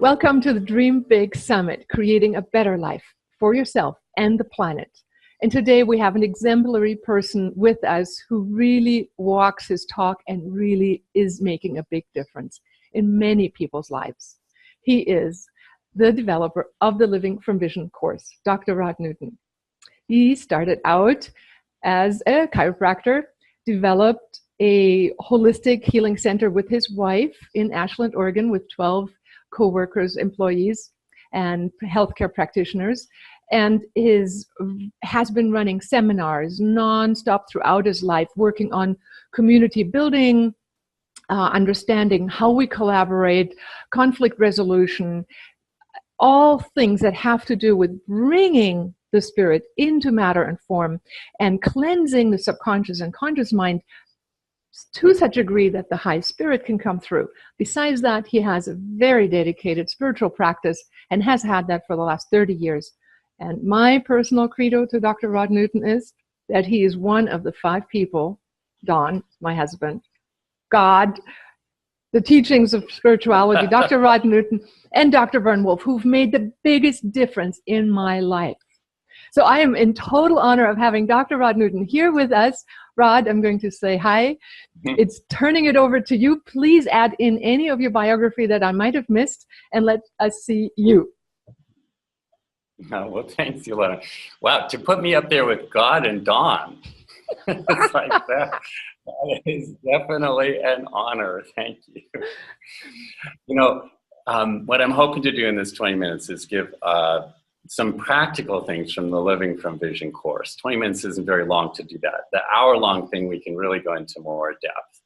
Welcome to the Dream Big Summit, creating a better life for yourself and the planet. And today we have an exemplary person with us who really walks his talk and really is making a big difference in many people's lives. He is the developer of the Living from Vision course, Dr. Rod Newton. He started out as a chiropractor, developed a holistic healing center with his wife in Ashland, Oregon, with 12 co-workers, employees, and healthcare practitioners, and has been running seminars nonstop throughout his life, working on community building, understanding how we collaborate, conflict resolution, all things that have to do with bringing the spirit into matter and form and cleansing the subconscious and conscious mind to such a degree that the high spirit can come through. Besides that, he has a very dedicated spiritual practice and has had that for the last 30 years. And my personal credo to Dr. Rod Newton is that he is one of the 5 people, Don, my husband, God, the teachings of spirituality, Dr. Rod Newton, and Dr. Vern Wolf, who've made the biggest difference in my life. So I am in total honor of having Dr. Rod Newton here with us. Rod, I'm going to say hi. It's turning it over to you. Please add in any of your biography that I might have missed, and let us see you. Oh, well, thanks, Ilona. Wow, to put me up there with God and Don, it's like that. That is definitely an honor. Thank you. You know, what I'm hoping to do in this 20 minutes is give some practical things from the Living from Vision course. 20 minutes isn't very long to do that. The hour-long thing, we can really go into more depth.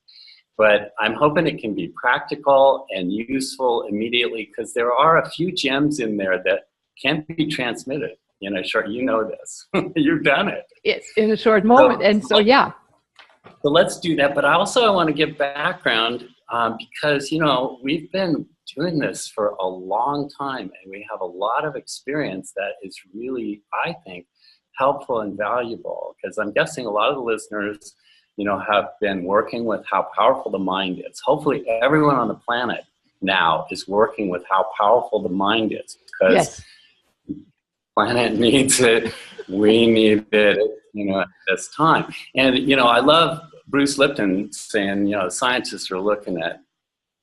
But I'm hoping it can be practical and useful immediately, because there are a few gems in there that can't be transmitted in a short, you know this. You've done it. Yes, in a short moment. So yeah. So let's do that. But I want to give background because, you know, we've been doing this for a long time, and we have a lot of experience that is really, I think, helpful and valuable, because I'm guessing a lot of the listeners, you know, have been working with how powerful the mind is. Hopefully everyone on the planet now is working with how powerful the mind is, because yes, the planet needs it. We need it, you know, at this time. And, you know, I love Bruce Lipton saying, you know, scientists are looking at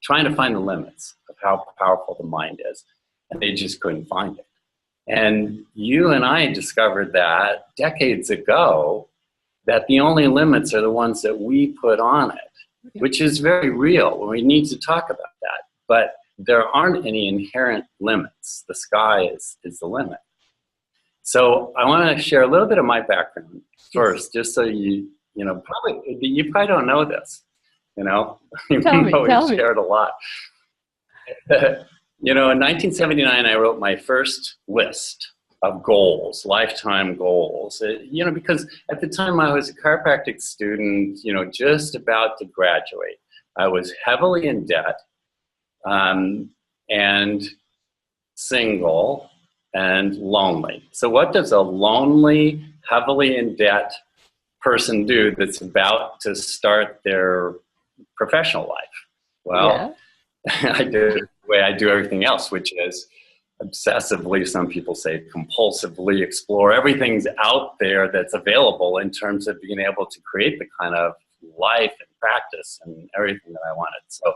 trying to find the limits of how powerful the mind is, and they just couldn't find it. And you and I discovered that decades ago, that the only limits are the ones that we put on it, which is very real. We need to talk about that. But there aren't any inherent limits. The sky is the limit. So I want to share a little bit of my background first, just so you probably don't know this. You know, even though we've shared a lot. You know, in 1979, I wrote my first list of goals, lifetime goals. You know, because at the time I was a chiropractic student, you know, just about to graduate. I was heavily in debt, and single and lonely. So what does a lonely, heavily in debt person do that's about to start their professional life? Well, yeah. I did the way I do everything else, which is obsessively, some people say compulsively, explore everything's out there that's available in terms of being able to create the kind of life and practice and everything that I wanted. So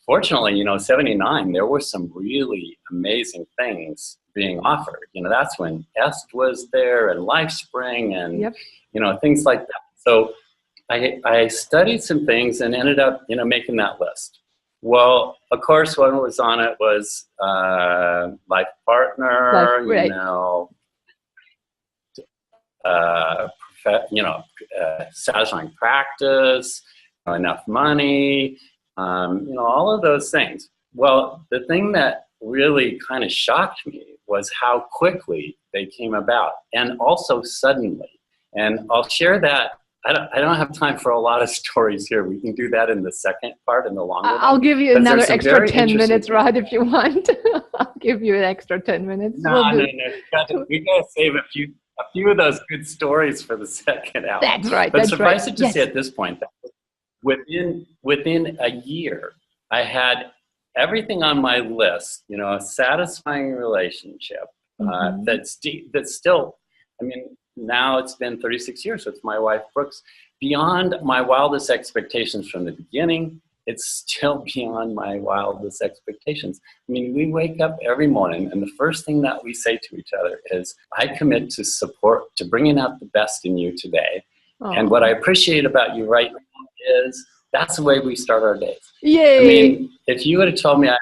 fortunately, you know, 79, there were some really amazing things being offered. You know, that's when Est was there and LifeSpring and, you know, things like that. So I studied some things and ended up, you know, making that list. Well, of course, what was on it was life partner, right. You know, satisfying practice, enough money, you know, all of those things. Well, the thing that really kind of shocked me was how quickly they came about, and also suddenly. And I'll share that. I don't have time for a lot of stories here. We can do that in the second part, in the longer I'll give you another extra 10 minutes, Rod, things. if you want. I'll give you an extra 10 minutes. No. We gotta save a few of those good stories for the second hour. That's right. But suffice it to say, at this point, that within a year, I had everything on my list, you know, a satisfying relationship that's deep, that's still, I mean, now it's been 36 years with my wife, Brooks, beyond my wildest expectations from the beginning. It's still beyond my wildest expectations. I mean, we wake up every morning and the first thing that we say to each other is, I commit to bringing out the best in you today. Aww. And what I appreciate about you right now is that's the way we start our days. Yay. I mean, if you would have told me I had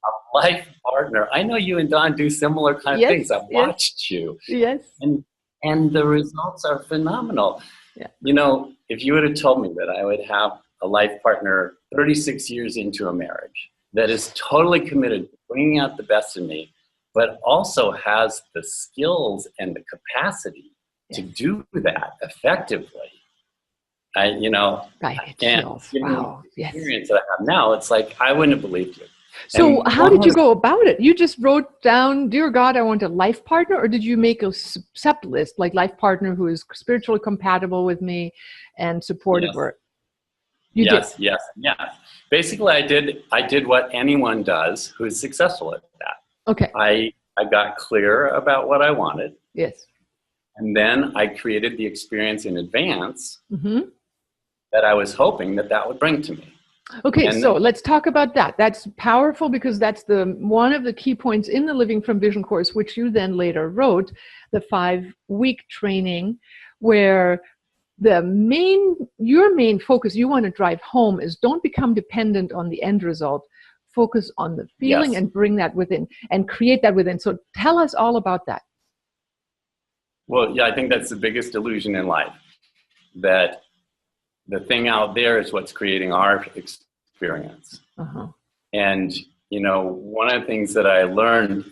a life partner, I know you and Don do similar kind of things. I've watched you. Yes. And the results are phenomenal. Yeah. You know, if you would have told me that I would have a life partner 36 years into a marriage that is totally committed to bringing out the best in me, but also has the skills and the capacity to do that effectively, you know, right. And wow. The experience that I have now, it's like, I wouldn't have believed you. So how did you go about it? You just wrote down, dear God, I want a life partner, or did you make a sub list, like life partner who is spiritually compatible with me and supportive? Yes. Yes. Basically, I did what anyone does who is successful at that. Okay. I got clear about what I wanted. Yes. And then I created the experience in advance that I was hoping that would bring to me. Okay, so let's talk about that. That's powerful because that's one of the key points in the Living from Vision course, which you then later wrote, the 5-week training, where your main focus you want to drive home is don't become dependent on the end result. Focus on the feeling and bring that within and create that within. So tell us all about that. Well, yeah, I think that's the biggest illusion in life, that the thing out there is what's creating our experience. And, you know, one of the things that I learned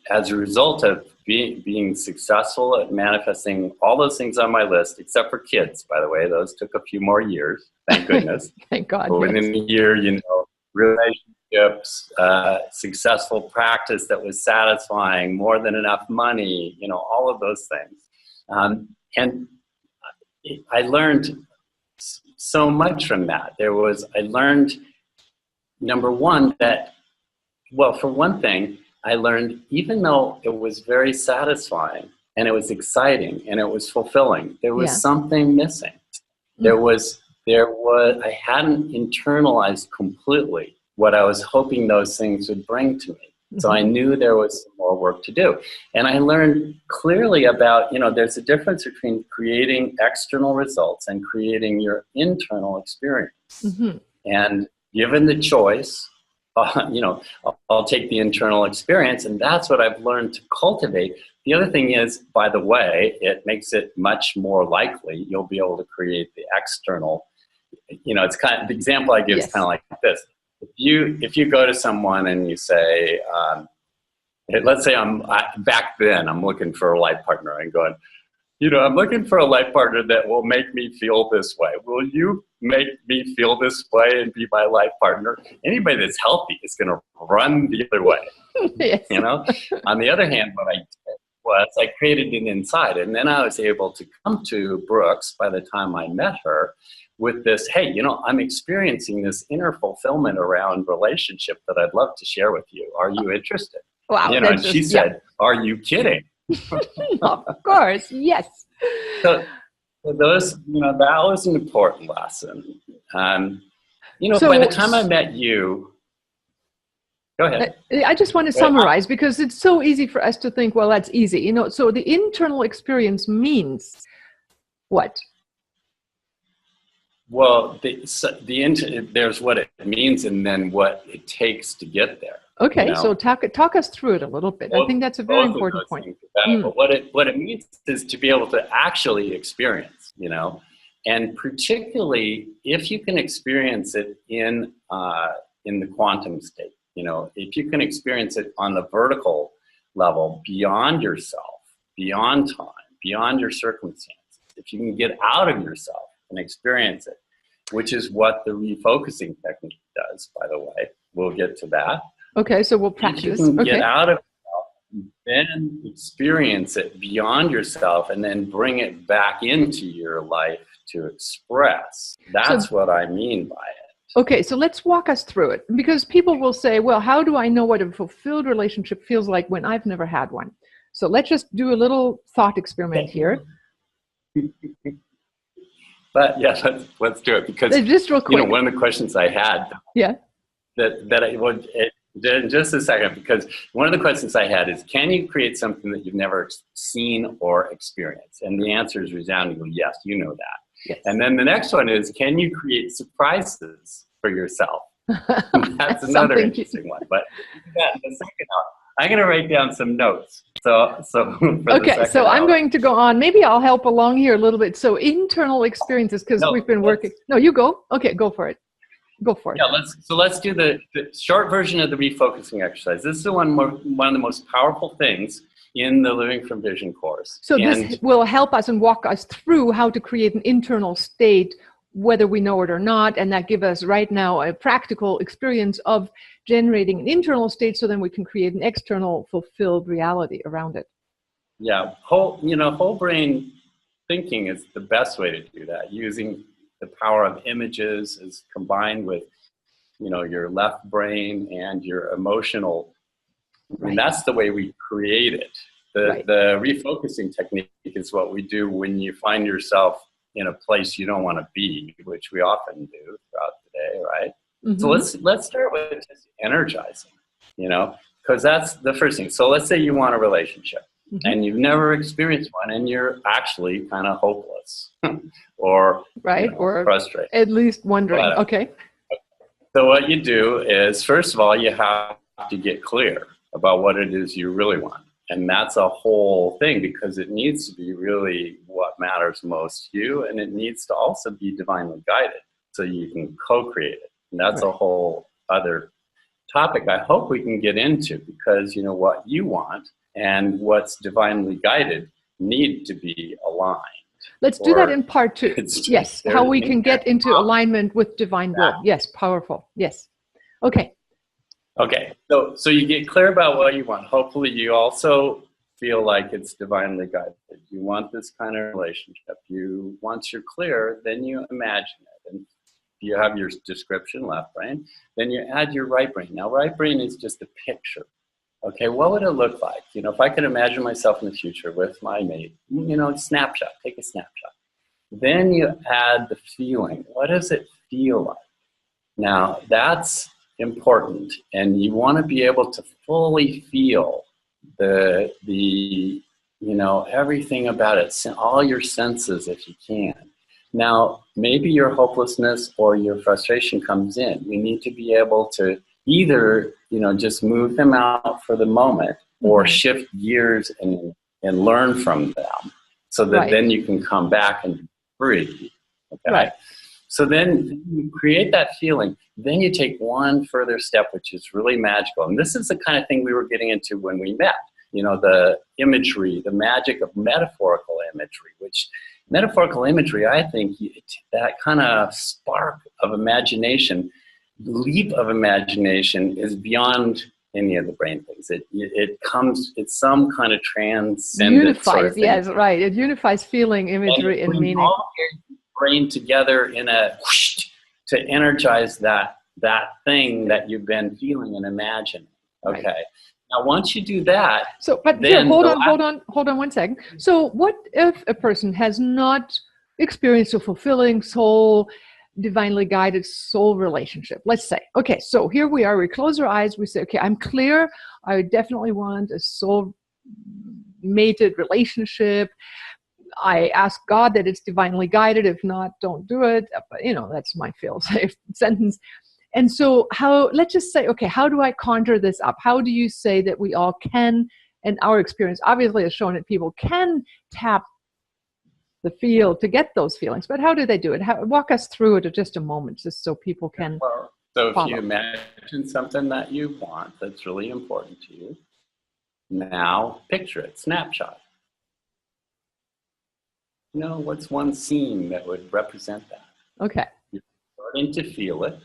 as a result of being successful at manifesting all those things on my list, except for kids, by the way, those took a few more years, thank goodness. Thank God. But within a year, you know, relationships, successful practice that was satisfying, more than enough money, you know, all of those things. And I learned so much from that. I learned, number one, that, well, for one thing, I learned even though it was very satisfying and it was exciting and it was fulfilling, there was something missing. There was, I hadn't internalized completely what I was hoping those things would bring to me. So I knew there was some more work to do. And I learned clearly about, you know, there's a difference between creating external results and creating your internal experience. And given the choice, you know, I'll take the internal experience, and that's what I've learned to cultivate. The other thing is, by the way, it makes it much more likely you'll be able to create the external. You know, it's kind of, the example I give is kind of like this. If you go to someone and you say, let's say back then I'm looking for a life partner and going, you know, I'm looking for a life partner that will make me feel this way. Will you make me feel this way and be my life partner? Anybody that's healthy is going to run the other way. You know. On the other hand, what I did was I created an inside, and then I was able to come to Brooks by the time I met her with this, hey, you know, I'm experiencing this inner fulfillment around relationship that I'd love to share with you. Are you interested? Wow. You know, and she said, are you kidding? Of course, yes. So those, you know, that was an important lesson. You know, by the time I met you, go ahead. I just want to summarize because it's so easy for us to think, well, that's easy. You know, so the internal experience means what? Well, there's what it means and then what it takes to get there. Okay, you know? So talk us through it a little bit. I think that's a very important point. But what it means is to be able to actually experience, you know, and particularly if you can experience it in the quantum state, you know, if you can experience it on the vertical level beyond yourself, beyond time, beyond your circumstances, if you can get out of yourself and experience it, which is what the refocusing technique does, by the way. We'll get to that. Okay, so we'll practice. If you can get out of yourself, then experience it beyond yourself, and then bring it back into your life to express. That's what I mean by it. Okay, so let's walk us through it, because people will say, well, how do I know what a fulfilled relationship feels like when I've never had one? So let's just do a little thought experiment here. But yeah, let's do it, because Just real quick. one of the questions I had, yeah, that I would in just a second, because one of the questions I had is, can you create something that you've never seen or experienced? And the answer is resoundingly yes. You know that. yes. And then the next one is, can you create surprises for yourself? That's another interesting one. But yeah, the second hour, I'm going to write down some notes. So okay, so I'm going to go on. Maybe I'll help along here a little bit. So internal experiences, because we've been working. No, you go. Okay, go for it. Go for it. Yeah, let's do the short version of the refocusing exercise. This is one of the most powerful things in the Living from Vision course. So this will help us and walk us through how to create an internal state, whether we know it or not, and that give us right now a practical experience of generating an internal state, so then we can create an external fulfilled reality around it. Yeah, whole brain thinking is the best way to do that, using the power of images is combined with, your left brain and your emotional. Right. And that's the way we create it. The refocusing technique is what we do when you find yourself in a place you don't want to be, which we often do throughout the day, right? Mm-hmm. So let's start with just energizing, because that's the first thing. So let's say you want a relationship. Mm-hmm. And you've never experienced one, and you're actually kind of hopeless or or frustrated. At least wondering. Okay. So what you do is, first of all, you have to get clear about what it is you really want. And that's a whole thing, because it needs to be really what matters most to you, and it needs to also be divinely guided so you can co-create it. And that's a whole other topic I hope we can get into, because what you want and what's divinely guided need to be aligned. Let's do that in part 2. Yes, how we can get into alignment with divine will. Yes, powerful. Yes. Okay. Okay, so you get clear about what you want. Hopefully you also feel like it's divinely guided. You want this kind of relationship. Once you're clear, then you imagine it. And you have your description, left brain, then you add your right brain. Now, right brain is just a picture. Okay, what would it look like? If I could imagine myself in the future with my mate, snapshot, take a snapshot. Then you add the feeling. What does it feel like? Now, that's important, and you want to be able to fully feel the everything about it, all your senses if you can. Now, maybe your hopelessness or your frustration comes in. You need to be able to either just move them out for the moment, or shift gears and learn from them, so that then you can come back and breathe. Okay. Right. So then you create that feeling. Then you take one further step, which is really magical. And this is the kind of thing we were getting into when we met. The imagery, the magic of metaphorical imagery, which metaphorical imagery, I think that kind of spark of imagination, leap of imagination is beyond any of the brain things. It's some kind of transcendent unifies, sort of thing. Yes, right. It unifies feeling, imagery, and meaning. All your brain together in a whoosh, to energize that thing that you've been feeling and imagining. Okay. Right. Now, once you do that, but here, hold on 1 second. So, what if a person has not experienced a fulfilling soul, divinely guided soul relationship? Let's say, okay, so here we are. We close our eyes. We say, okay, I'm clear. I definitely want a soul mated relationship. I ask God that it's divinely guided. If not, don't do it. That's my fail-safe sentence. And so let's just say, okay, how do I conjure this up? How do you say that we all can, and our experience obviously has shown that people can tap the field to get those feelings, but how do they do it? Walk us through it in just a moment, just so people can So follow. If you imagine something that you want that's really important to you, now picture it, snapshot. What's one scene that would represent that? Okay. You're starting to feel it.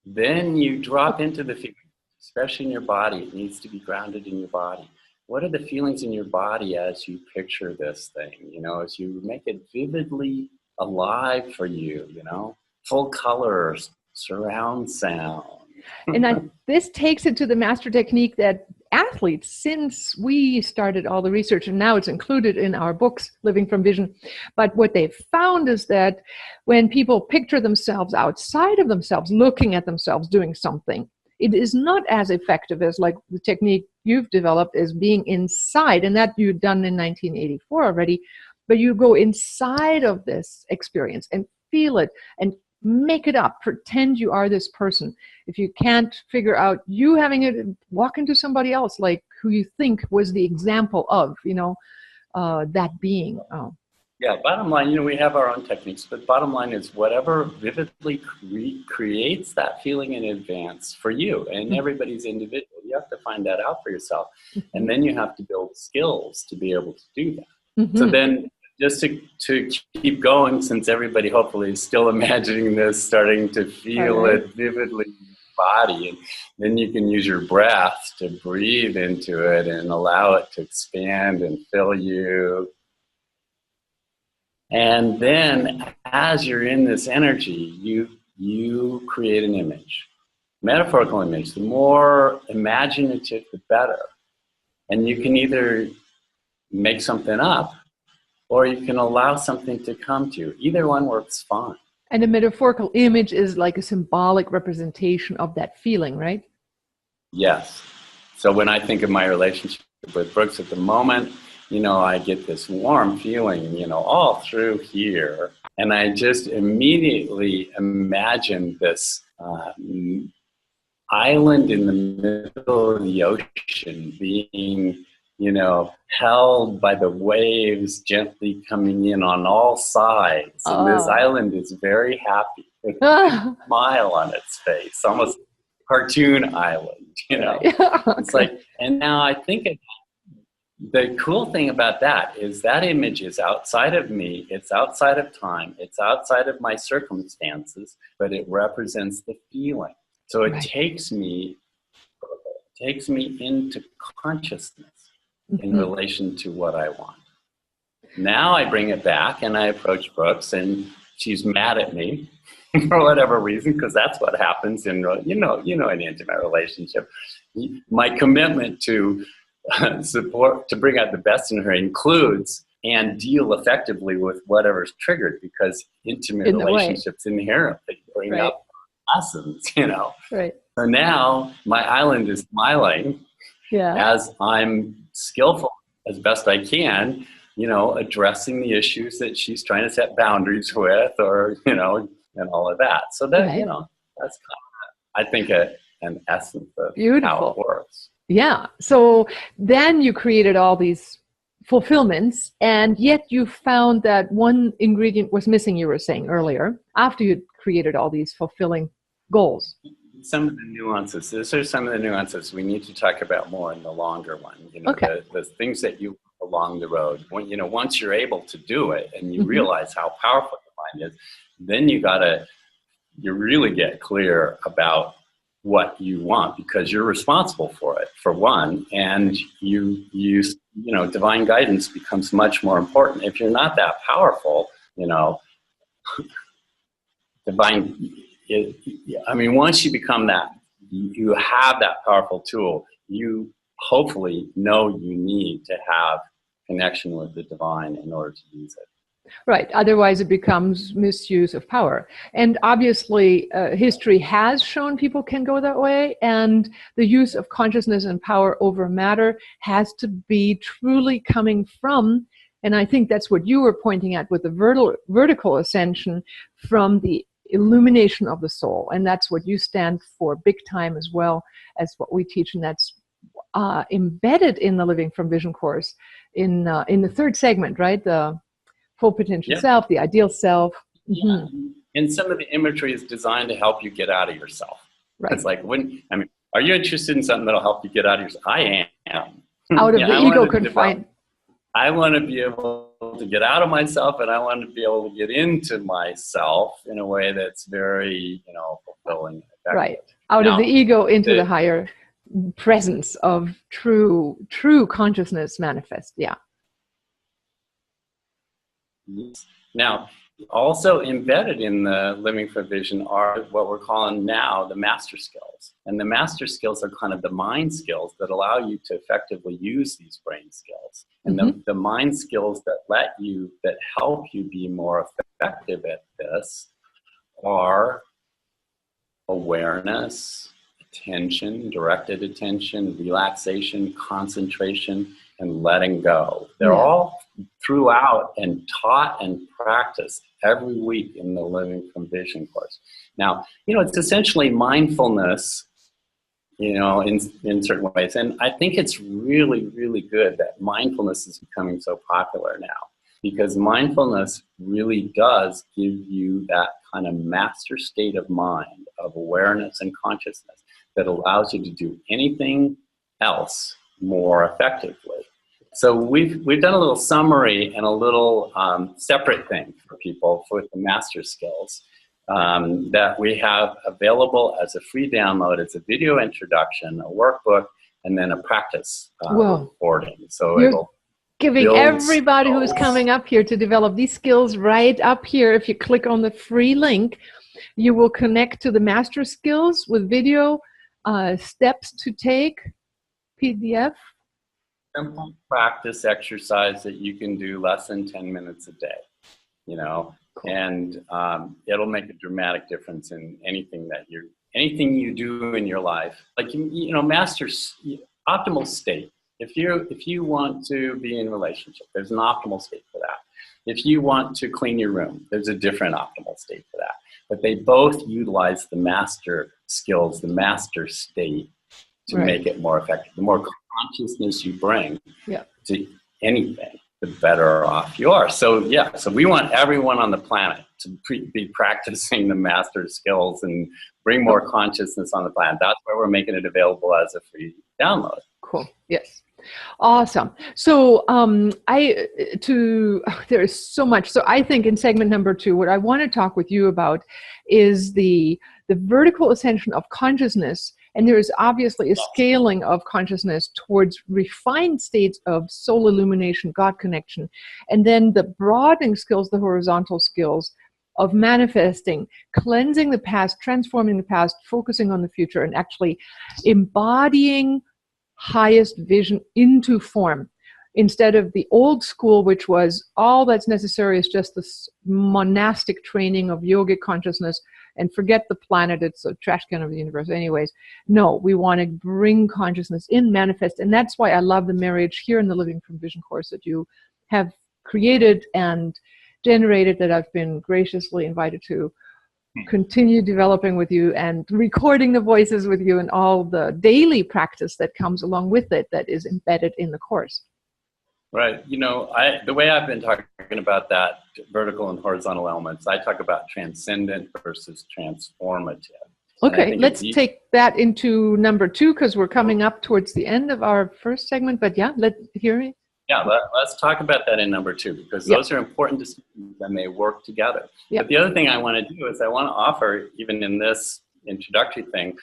Then you drop into the feeling, especially in your body. It needs to be grounded in your body. What are the feelings in your body as you picture this thing? As you make it vividly alive for you, full color, surround sound. And this takes it to the master technique that athletes, since we started all the research, and now it's included in our books, Living from Vision. But what they've found is that when people picture themselves outside of themselves, looking at themselves doing something, it is not as effective as like the technique you've developed as being inside, and that you've done in 1984 already. But you go inside of this experience and feel it and make it up, pretend you are this person. If you can't figure out you having it, walk into somebody else, like who you think was the example of, that being. Oh. Yeah, bottom line, we have our own techniques, but bottom line is whatever vividly creates that feeling in advance for you, and everybody's individual. You have to find that out for yourself. And then you have to build skills to be able to do that. So then, just to keep going, since everybody hopefully is still imagining this, starting to feel it vividly in your body, and then you can use your breath to breathe into it and allow it to expand and fill you. And then as you're in this energy, you create an image, metaphorical image. The more imaginative, the better. And you can either make something up, or you can allow something to come to you. Either one works fine. And a metaphorical image is like a symbolic representation of that feeling, right? Yes. So when I think of my relationship with Brooks at the moment, I get this warm feeling, all through here. And I just immediately imagine this island in the middle of the ocean being, held by the waves gently coming in on all sides. And this island is very happy with a smile on its face, almost cartoon island, It's like, and now I think the cool thing about that is that image is outside of me, it's outside of time, it's outside of my circumstances, but it represents the feeling. So it takes me into consciousness in relation to what I want. Now I bring it back and I approach Brooks, and she's mad at me for whatever reason, because that's what happens in an intimate relationship. My commitment to support, to bring out the best in her, includes and deal effectively with whatever's triggered, because intimate relationships inherently bring up lessons, Right. So now my island is smiling as I'm skillful as best I can, addressing the issues that she's trying to set boundaries with, or, and all of that. So that, that's kind of, I think, an essence of how it works. Yeah. So then you created all these fulfillments, and yet you found that one ingredient was missing, you were saying earlier, after you'd created all these fulfilling goals. Some of the nuances. These are some of the nuances we need to talk about more in the longer one. The things that you along the road. When, once you're able to do it and you realize how powerful the mind is, then you really get clear about what you want, because you're responsible for it, for one, and divine guidance becomes much more important. If you're not that powerful, once you become that, you have that powerful tool, you hopefully know you need to have connection with the divine in order to use it. Right. Otherwise, it becomes misuse of power. And obviously, history has shown people can go that way. And the use of consciousness and power over matter has to be truly coming from, and I think that's what you were pointing at with the vertical ascension, from the illumination of the soul. And that's what you stand for big time, as well as what we teach. And that's embedded in the Living from Vision course in the third segment, right? The full potential self, the ideal self. And some of the imagery is designed to help you get out of yourself. Right. It's like, are you interested in something that'll help you get out of yourself? I am. Out of the ego confined. I want to be able to get out of myself, and I want to be able to get into myself in a way that's very, fulfilling. Right. Out of the ego into the higher presence of true consciousness manifest. Yeah. Now, also embedded in the Living for Vision are what we're calling now the master skills. And the master skills are kind of the mind skills that allow you to effectively use these brain skills. And the mind skills that help you be more effective at this are awareness, attention, directed attention, relaxation, concentration, and letting go. They're all throughout and taught and practiced every week in the Living from Vision course. Now, it's essentially mindfulness, in certain ways. And I think it's really, really good that mindfulness is becoming so popular now, because mindfulness really does give you that kind of master state of mind, of awareness and consciousness that allows you to do anything else more effectively. So we've done a little summary and a little separate thing for people for the master skills that we have available as a free download. It's a video introduction, a workbook, and then a practice recording. So it'll giving everybody who's coming up here to develop these skills right up here. If you click on the free link, you will connect to the master skills with video, steps to take, PDF. Simple practice exercise that you can do less than 10 minutes a day, and it'll make a dramatic difference in anything you do in your life. Like, master optimal state. If you want to be in a relationship, there's an optimal state for that. If you want to clean your room, there's a different optimal state for that. But they both utilize the master skills, the master state, to make it more effective. The more consciousness you bring to anything, the better off you are. So we want everyone on the planet to be practicing the master skills and bring more consciousness on the planet. That's why we're making it available as a free download. Cool. Yes. Awesome. So there's so much. So I think in segment number 2, what I want to talk with you about is the vertical ascension of consciousness. And there is obviously a scaling of consciousness towards refined states of soul illumination, God connection, and then the broadening skills, the horizontal skills of manifesting, cleansing the past, transforming the past, focusing on the future, and actually embodying highest vision into form. Instead of the old school, which was all that's necessary is just this monastic training of yogic consciousness, and forget the planet, it's a trash can of the universe anyways. No, we want to bring consciousness in, manifest, and that's why I love the marriage here in the Living from Vision course that you have created and generated, that I've been graciously invited to continue developing with you and recording the voices with you, and all the daily practice that comes along with it that is embedded in the course. Right. The way I've been talking about that vertical and horizontal elements, I talk about transcendent versus transformative. Okay, let's take that into number 2, because we're coming up towards the end of our first segment. But let's hear me. Yeah, let's talk about that in number 2, because those are important distinctions and they work together. But the other thing I want to do is I want to offer, even in this introductory thing,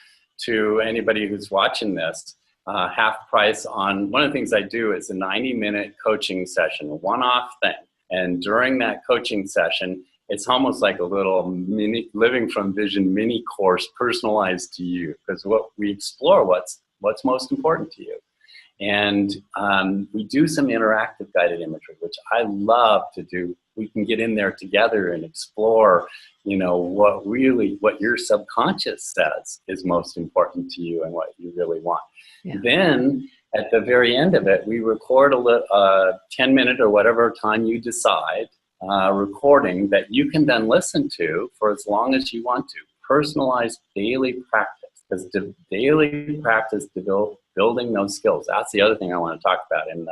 to anybody who's watching this, half price on one of the things I do is a 90-minute coaching session, a one-off thing. And during that coaching session, it's almost like a little mini Living from Vision mini course personalized to you, because what we explore what's most important to you. And we do some interactive guided imagery, which I love to do. We can get in there together and explore, what your subconscious says is most important to you and what you really want. Yeah. Then at the very end of it, we record a 10-minute or whatever time you decide recording that you can then listen to for as long as you want to. Personalized daily practice, because the daily practice building those skills. That's the other thing I want to talk about in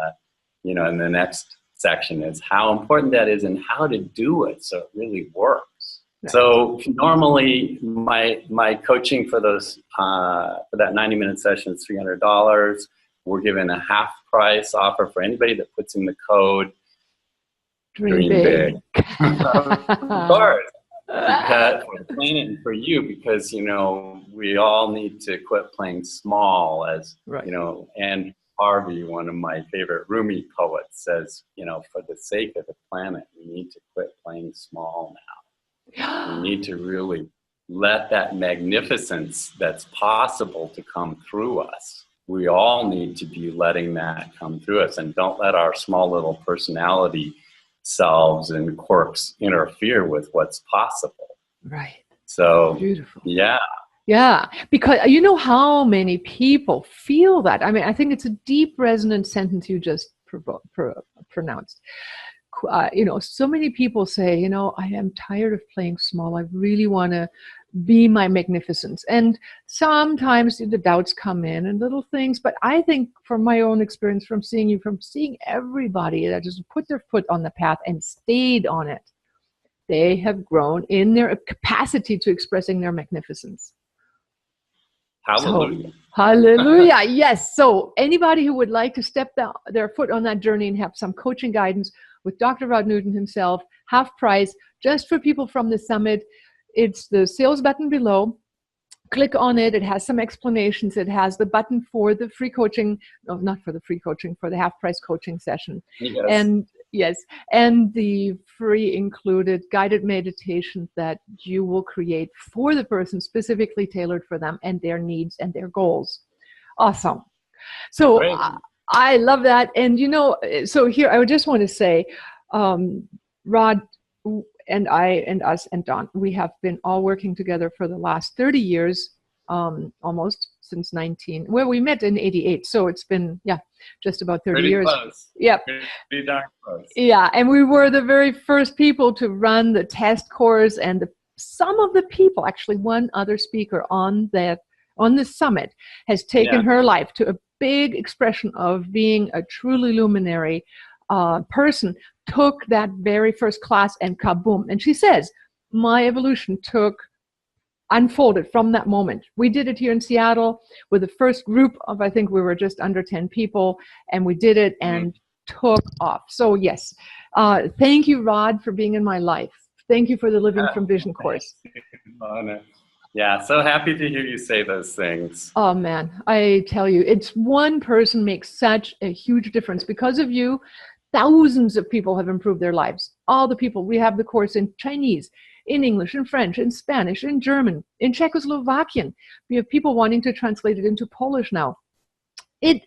the next section, is how important that is and how to do it so it really works. So normally my coaching for those for that 90-minute session is $300. We're giving a half price offer for anybody that puts in the code Dream Big. Of course. Because for the planet and for you, because we all need to quit playing small, as and Harvey, one of my favorite Rumi poets, says, you know, for the sake of the planet, we need to quit playing small now. We need to really let that magnificence that's possible to come through us. We all need to be letting that come through us, and don't let our small little personality selves and quirks interfere with what's possible. Right. So, beautiful. Yeah. Yeah, because you know how many people feel that. I mean, I think it's a deep resonant sentence you just pronounced. You know, so many people say, you know, I am tired of playing small. I really want to be my magnificence. And sometimes the doubts come in and little things. But I think from my own experience, from seeing you, from seeing everybody that just put their foot on the path and stayed on it, they have grown in their capacity to expressing their magnificence. Hallelujah. So, hallelujah. Yes. So anybody who would like to step their foot on that journey and have some coaching guidance with Dr. Rod Newton himself, half price, just for people from the summit, it's the sales button below. Click on it. It has some explanations. It has the button for the free coaching, no, not for the free coaching, for the half price coaching session. Yes. And yes, and the free included guided meditation that you will create for the person, specifically tailored for them and their needs and their goals. Awesome. So I love that. And, you know, so here I would just want to say, Rod and I and us and Don, we have been all working together for the last 30 years, almost since 19, where we met in 88. So it's been, yeah, just about 30 Pretty years. Close. Yep. Pretty darn close. Yeah. And we were the very first people to run the test course, and some of the people, actually one other speaker on the summit has taken her life to a big expression of being a truly luminary person, took that very first class and kaboom. And she says, my evolution unfolded from that moment. We did it here in Seattle with the first group of, I think we were just under 10 people, and we did it and took off. So yes, thank you, Rod, for being in my life. Thank you for the Living from Vision course. Yeah, so happy to hear you say those things. Oh man, I tell you, it's one person makes such a huge difference. Because of you, thousands of people have improved their lives. All the people, we have the course in Chinese, in English, in French, in Spanish, in German, in Czechoslovakian. We have people wanting to translate it into Polish now. It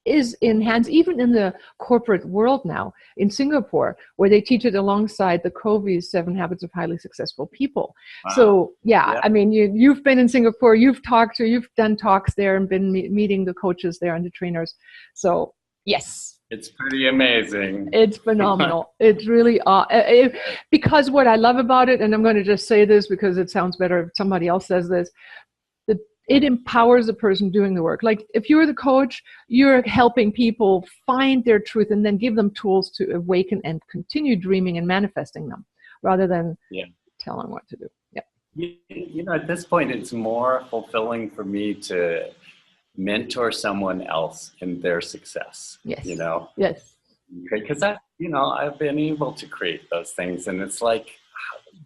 is in hands, even in the corporate world now, in Singapore, where they teach it alongside the Covey's 7 Habits of Highly Successful People. Wow. So yeah, I mean, you've been in Singapore, you've done talks there and been meeting the coaches there and the trainers. So yes. It's pretty amazing. It's phenomenal. It's really, because what I love about it, and I'm going to just say this because it sounds better if somebody else says this, it empowers the person doing the work. Like if you're the coach, you're helping people find their truth and then give them tools to awaken and continue dreaming and manifesting them, rather than tell them what to do. Yeah. You know, at this point, it's more fulfilling for me to mentor someone else in their success. Yes. You know? Yes. Because I've been able to create those things, and it's like,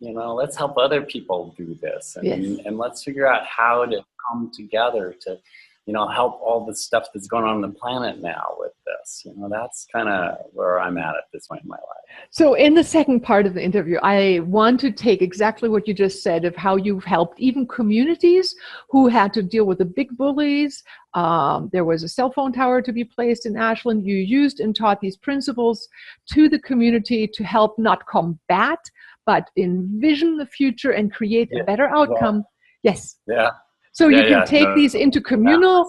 you know, let's help other people do this, and let's figure out how to come together to, you know, help all the stuff that's going on the planet now with this. You know, that's kind of where I'm at this point in my life. So in the second part of the interview, I want to take exactly what you just said of how you've helped even communities who had to deal with the big bullies. There was a cell phone tower to be placed in Ashland. You used and taught these principles to the community to help not combat, but envision the future and create a better outcome. Well, yes. Yeah. So you can take these into communal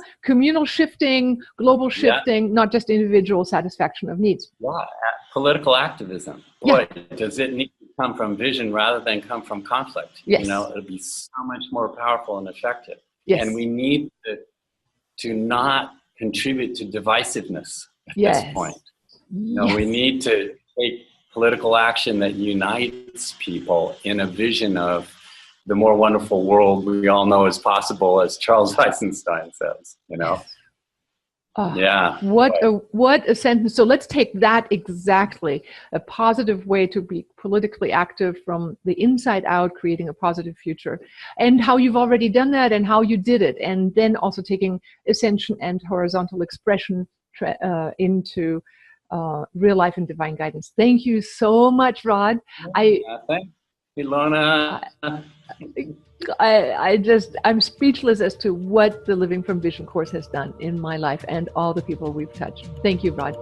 shifting, global shifting, not just individual satisfaction of needs. Wow. Political activism. Boy, does it need to come from vision rather than come from conflict. Yes. You know, it'll be so much more powerful and effective. Yes. And we need to not contribute to divisiveness at this point. You know, we need to take political action that unites people in a vision of the more wonderful world we all know is possible, as Charles Eisenstein says, you know? What a sentence. So let's take that exactly, a positive way to be politically active from the inside out, creating a positive future, and how you've already done that and how you did it. And then also taking ascension and horizontal expression into real life and divine guidance. Thank you so much, Rod. Thanks, Ilona. I'm speechless as to what the Living from Vision course has done in my life and all the people we've touched. Thank you, Rod.